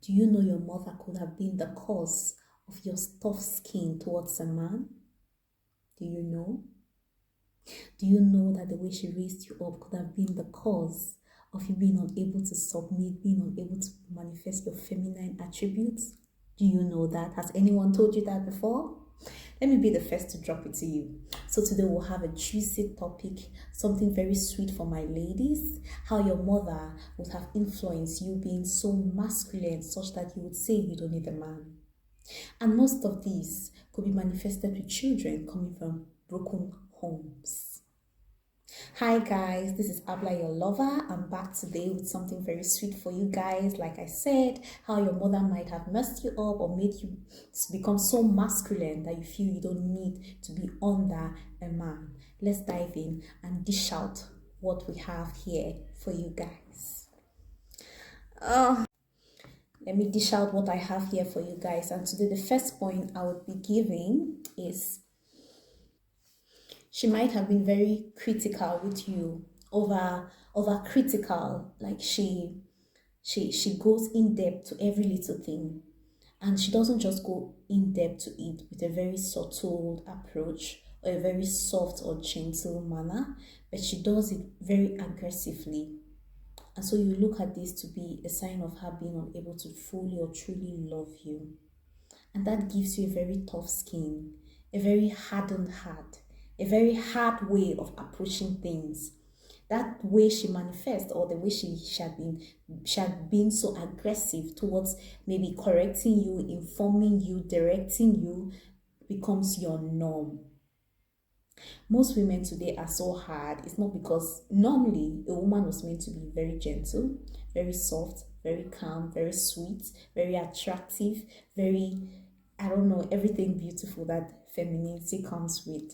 Do you know your mother could have been the cause of your tough skin towards a man? Do you know? Do you know that the way she raised you up could have been the cause of you being unable to submit, being unable to manifest your feminine attributes? Do you know that? Has anyone told you that before? Let me be the first to drop it to you. So today we'll have a juicy topic, something very sweet for my ladies, how your mother would have influenced you being so masculine such that you would say you don't need a man. And most of these could be manifested with children coming from broken homes. Hi guys, this is Abla, your lover. I'm back today with something very sweet for you guys. Like I said, how your mother might have messed you up or made you become so masculine that you feel you don't need to be under a man. Let's dive in and dish out what we have here for you guys. Let me dish out what I have here for you guys. And today the first point I would be giving is she might have been very critical with you, over critical. Like she goes in depth to every little thing, and she doesn't just go in depth to it with a very subtle approach or a very soft or gentle manner, but she does it very aggressively. And so you look at this to be a sign of her being unable to fully or truly love you. And that gives you a very tough skin, a very hardened heart, a very hard way of approaching things. That way she manifests, or the way she had been so aggressive towards maybe correcting you, informing you, directing you, becomes your norm. Most women today are so hard. It's not because normally a woman was meant to be very gentle, very soft, very calm, very sweet, very attractive, very, I don't know, everything beautiful that femininity comes with.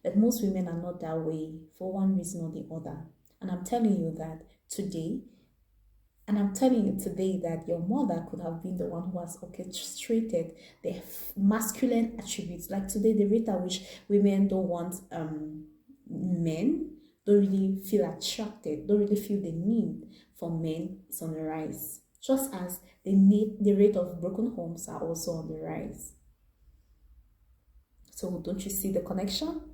But most women are not that way for one reason or the other. And I'm telling you that today, that your mother could have been the one who has orchestrated the masculine attributes. Like today, the rate at which women don't want men, don't really feel attracted, don't really feel the need for men is on the rise. Just as the rate of broken homes are also on the rise. So don't you see the connection?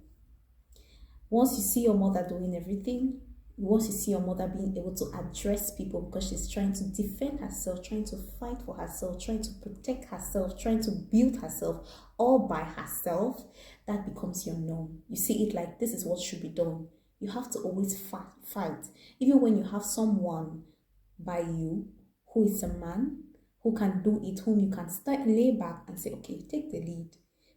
Once you see your mother doing everything, once you see your mother being able to address people because she's trying to defend herself, trying to fight for herself, trying to protect herself, trying to build herself all by herself, that becomes your norm. You see it like this is what should be done. You have to always fight. Even when you have someone by you who is a man, who can do it, whom you can lay back and say, okay, take the lead.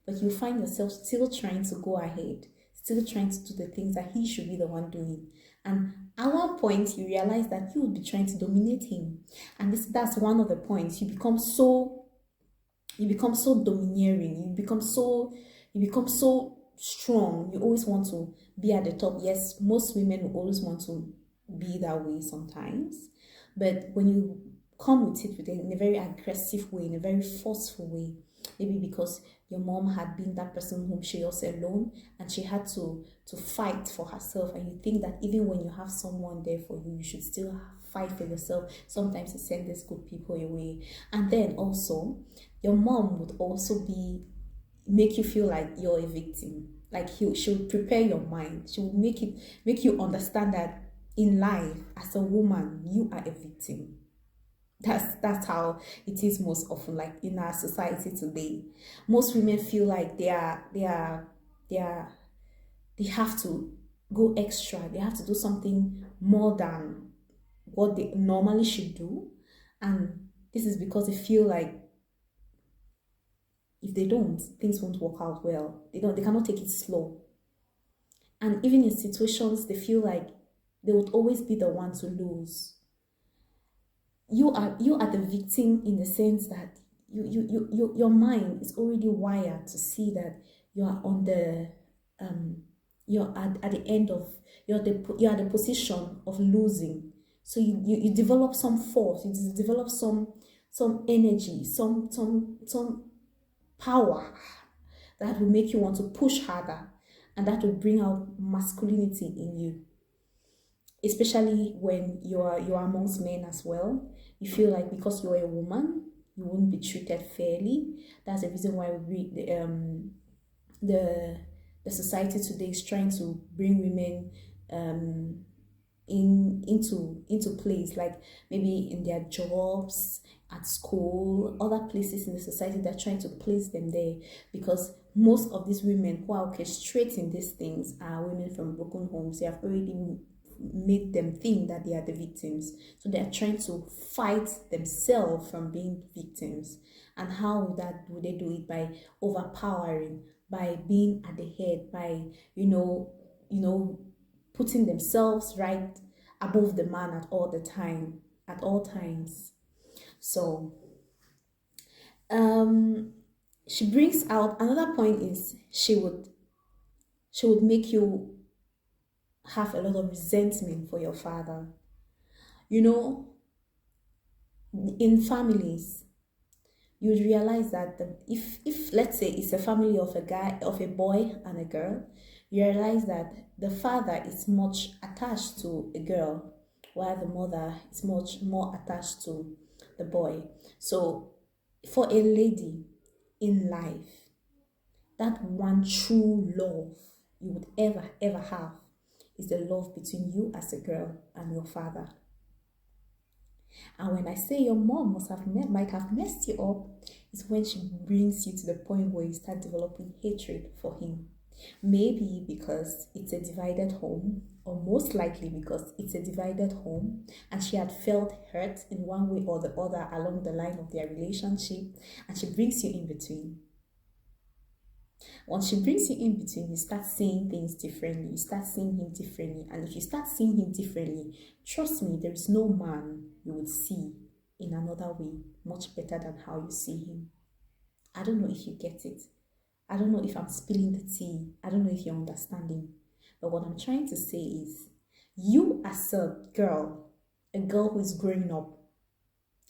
But you find yourself still trying to go ahead, still trying to do the things that he should be the one doing. And at one point, you realize that you would be trying to dominate him. And that's one of the points. You become so domineering. You become so strong. You always want to be at the top. Yes, most women will always want to be that way sometimes. But when you come with it in a very aggressive way, in a very forceful way, maybe because your mom had been that person whom she was alone and she had to fight for herself, and you think that even when you have someone there for you, you should still fight for yourself. Sometimes it sends these good people away. And then also, your mom would also make you feel like you're a victim. Like she would prepare your mind. She would make you understand that in life, as a woman, you are a victim. That's how it is most often, like in our society today. Most women feel like they have to go extra. They have to do something more than what they normally should do. And this is because they feel like if they don't, things won't work out well. They cannot take it slow. And even in situations, they feel like they would always be the one to lose. You are the victim in the sense that your mind is already wired to see that you are on the you're at the end of you're at the position of losing. So you develop some force, you develop some energy, some power that will make you want to push harder, and that will bring out masculinity in you. especially when you're amongst men as well. You feel like because you're a woman, you won't be treated fairly. That's the reason why the the society today is trying to bring women um into place, like maybe in their jobs, at school, other places in the society. They're trying to place them there because most of these women who are orchestrating these things are women from broken homes. They have already made them think that they are the victims, so they're trying to fight themselves from being victims. And how would they do it? By overpowering, by being at the head, by you know putting themselves right above the man at all times. So um she brings out another point is she would make you have a lot of resentment for your father. You know, in families, you would realize that if let's say it's a family of a boy and a girl, you realize that the father is much attached to a girl, while the mother is much more attached to the boy. So for a lady in life, that one true love you would ever have is the love between you as a girl and your father. And when I say your mom might have messed you up, it's when she brings you to the point where you start developing hatred for him. Maybe because it's a divided home, or most likely because it's a divided home, and she had felt hurt in one way or the other along the line of their relationship, and she brings you in between. Once she brings you in between, you start seeing things differently. You start seeing him differently. And if you start seeing him differently, trust me, there is no man you would see in another way much better than how you see him. I don't know if you get it. I don't know if I'm spilling the tea. I don't know if you're understanding. But what I'm trying to say is, you as a girl who is growing up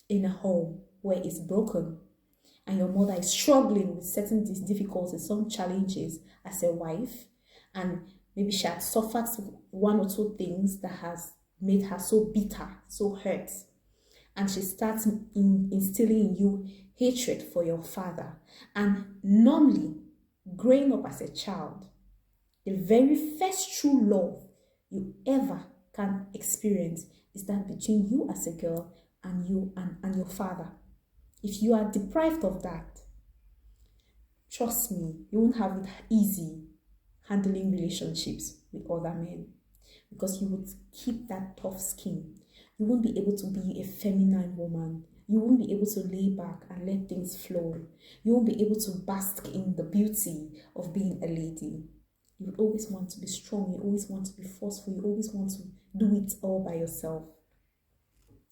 in a home where it's broken, and your mother is struggling with certain difficulties, some challenges as a wife, and maybe she had suffered one or two things that has made her so bitter, so hurt, and she starts instilling in you hatred for your father. And normally, growing up as a child, the very first true love you ever can experience is that between you as a girl and and your father. If you are deprived of that, trust me, you won't have it easy handling relationships with other men, because you would keep that tough skin. You won't be able to be a feminine woman. You won't be able to lay back and let things flow. You won't be able to bask in the beauty of being a lady. You would always want to be strong. You always want to be forceful. You always want to do it all by yourself.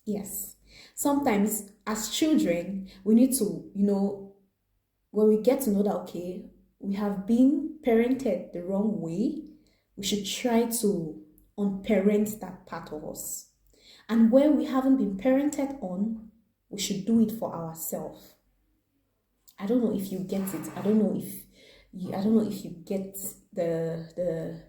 Yes. Sometimes as children, we need to, when we get to know that, okay, we have been parented the wrong way, we should try to unparent that part of us. And where we haven't been parented on, we should do it for ourselves. I don't know if you get it. I don't know if you get the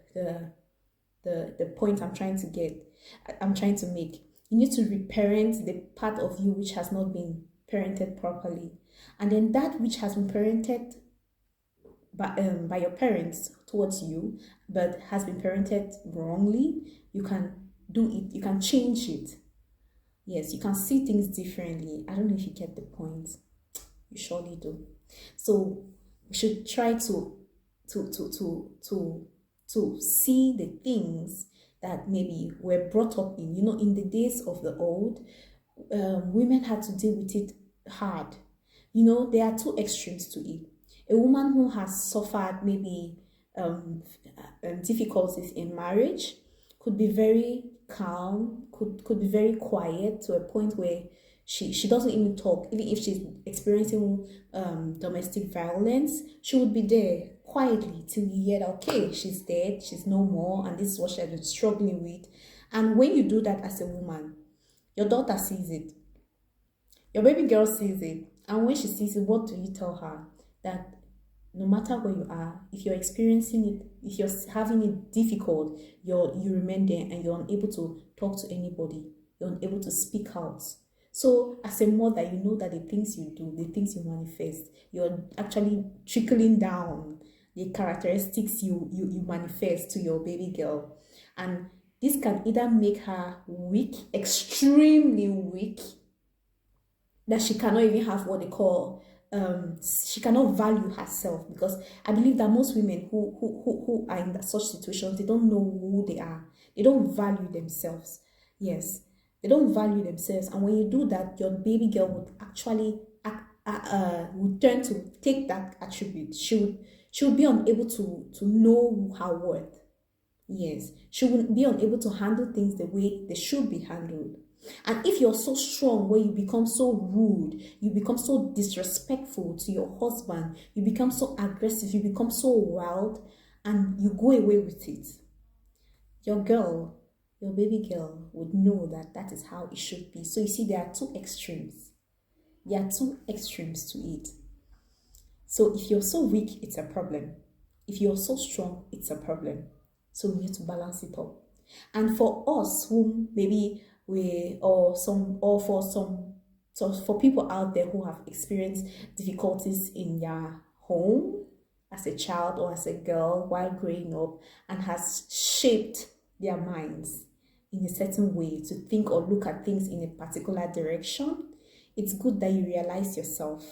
point I'm trying to make. You need to reparent the part of you which has not been parented properly, and then that which has been parented by your parents towards you but has been parented wrongly, you can do it, you can change it. Yes, you can see things differently. I don't know if you get the point. You surely do. So we should try to see the things that maybe were brought up in. In the days of the old, women had to deal with it hard. There are two extremes to it. A woman who has suffered maybe difficulties in marriage could be very calm, could be very quiet to a point where she doesn't even talk. Even if she's experiencing domestic violence, she would be there quietly till you hear that, okay, she's dead, she's no more, and this is what she has been struggling with. And when you do that as a woman, your daughter sees it, your baby girl sees it, and when she sees it, what do you tell her? That No matter where you are, if you're experiencing it, if you're having it difficult, you remain there and you're unable to talk to anybody, you're unable to speak out. So as a mother, you know that the things you do, the things you manifest, you're actually trickling down the characteristics you manifest to your baby girl. And this can either make her weak, extremely weak, that she cannot even have what they call she cannot value herself, because I believe that most women who are in such situations, they don't know who they are. They don't value themselves. Yes, they don't value themselves. And when you do that, your baby girl would actually would turn to take that attribute. She would be unable to know her worth. Yes, she will be unable to handle things the way they should be handled. And if you're so strong, where you become so rude, you become so disrespectful to your husband, you become so aggressive, you become so wild, and you go away with it, your girl, your baby girl would know that that is how it should be. So you see, there are two extremes. There are two extremes to it. So if you're so weak, it's a problem. If you're so strong, it's a problem. So we need to balance it up. And for us, whom maybe we or for some, so for people out there who have experienced difficulties in their home as a child or as a girl while growing up, and has shaped their minds in a certain way to think or look at things in a particular direction, it's good that you realize yourself.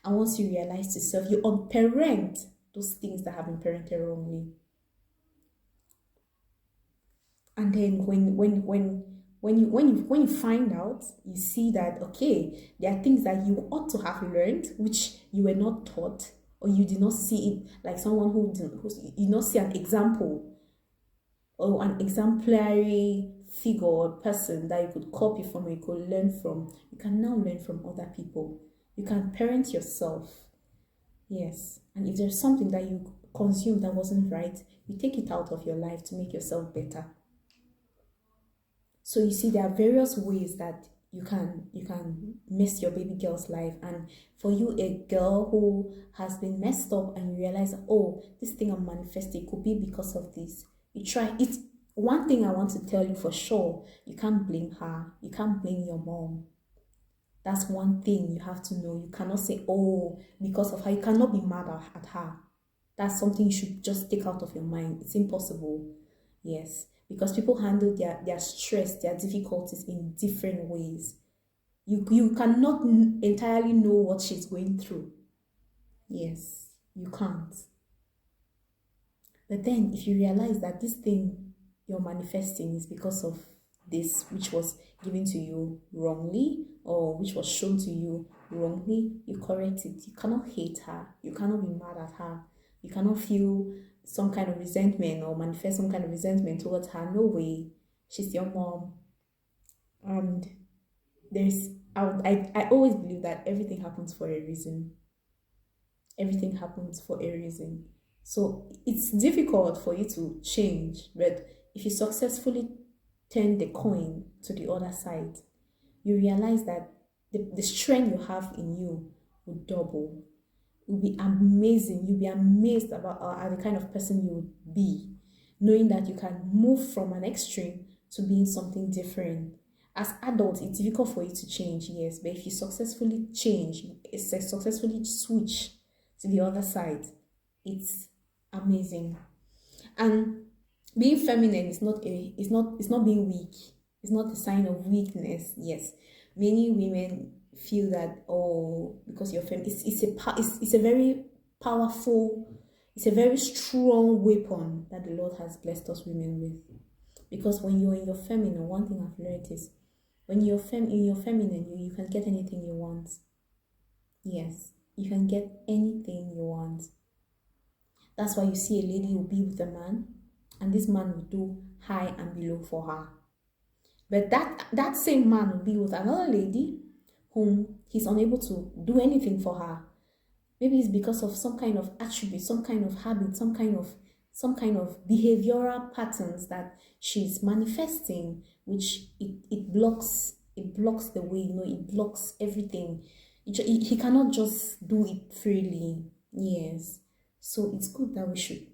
And once you realize yourself, you unparent those things that have been parented wrongly. And then when you find out, you see that okay, there are things that you ought to have learned which you were not taught, or you did not see it, like someone who you did not see an example or an exemplary figure or person that you could copy from or you could learn from. You can now learn from other people. You can parent yourself. Yes. And if there's something that you consume that wasn't right, you take it out of your life to make yourself better. So you see, there are various ways that you can mess your baby girl's life. And for you, a girl who has been messed up, and you realize, oh, this thing I'm manifesting could be because of this. You try it. One thing I want to tell you for sure, you can't blame her. You can't blame your mom. That's one thing you have to know. You cannot say, oh, because of her. You cannot be mad at her. That's something you should just take out of your mind. It's impossible. Yes. Because people handle their stress, their difficulties in different ways. You cannot entirely know what she's going through. Yes, you can't. But then if you realize that this thing you're manifesting is because of this, which was given to you wrongly, or which was shown to you wrongly, you correct it. You cannot hate her. You cannot be mad at her. You cannot feel some kind of resentment or manifest some kind of resentment towards her. No way. She's your mom. And I always believe that everything happens for a reason. Everything happens for a reason. So it's difficult for you to change, but if you successfully turn the coin to the other side, you realize that the strength you have in you will double. You'll be amazing. You'll be amazed about the kind of person you would be, knowing that you can move from an extreme to being something different. As adults, it's difficult for you to change, yes, but if you successfully change, successfully switch to the other side, it's amazing. And being feminine is not being weak. It's not a sign of weakness. Yes, many women feel that, oh, because you're feminine, it's a very powerful, it's a very strong weapon that the Lord has blessed us women with. Because when you're in your feminine, one thing I've learned is when you're in your feminine, you can get anything you want. Yes, you can get anything you want. That's why you see a lady will be with a man, and this man will do high and below for her. But that same man will be with another lady whom he's unable to do anything for her. Maybe it's because of some kind of attribute, some kind of habit, some kind of behavioral patterns that she's manifesting, which it blocks the way, it blocks everything. He cannot just do it freely. Yes. So it's good that we should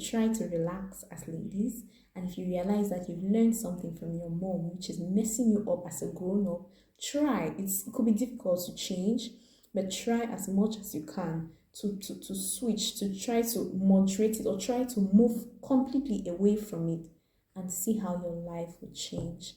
try to relax as ladies. And if you realize that you've learned something from your mom, which is messing you up as a grown up, try. It could be difficult to change, but try as much as you can to switch, to try to moderate it or try to move completely away from it and see how your life will change.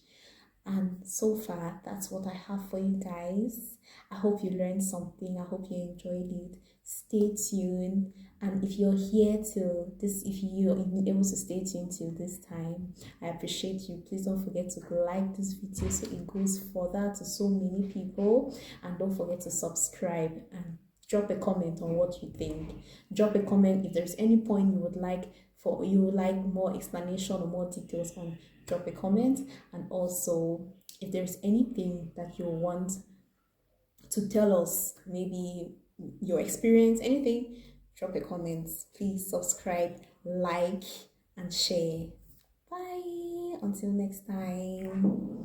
And so far, that's what I have for you guys. I hope you learned something. I hope you enjoyed it. Stay tuned. And if you're here till this, if you're able to stay tuned till this time, I appreciate you. Please don't forget to like this video so it goes further to so many people. And don't forget to subscribe and drop a comment on what you think. Drop a comment if there's any point you would like more explanation or more details on. Drop a comment. And also, if there's anything that you want to tell us, maybe your experience, anything, drop a comment. Please subscribe, like, and share. Bye. Until next time.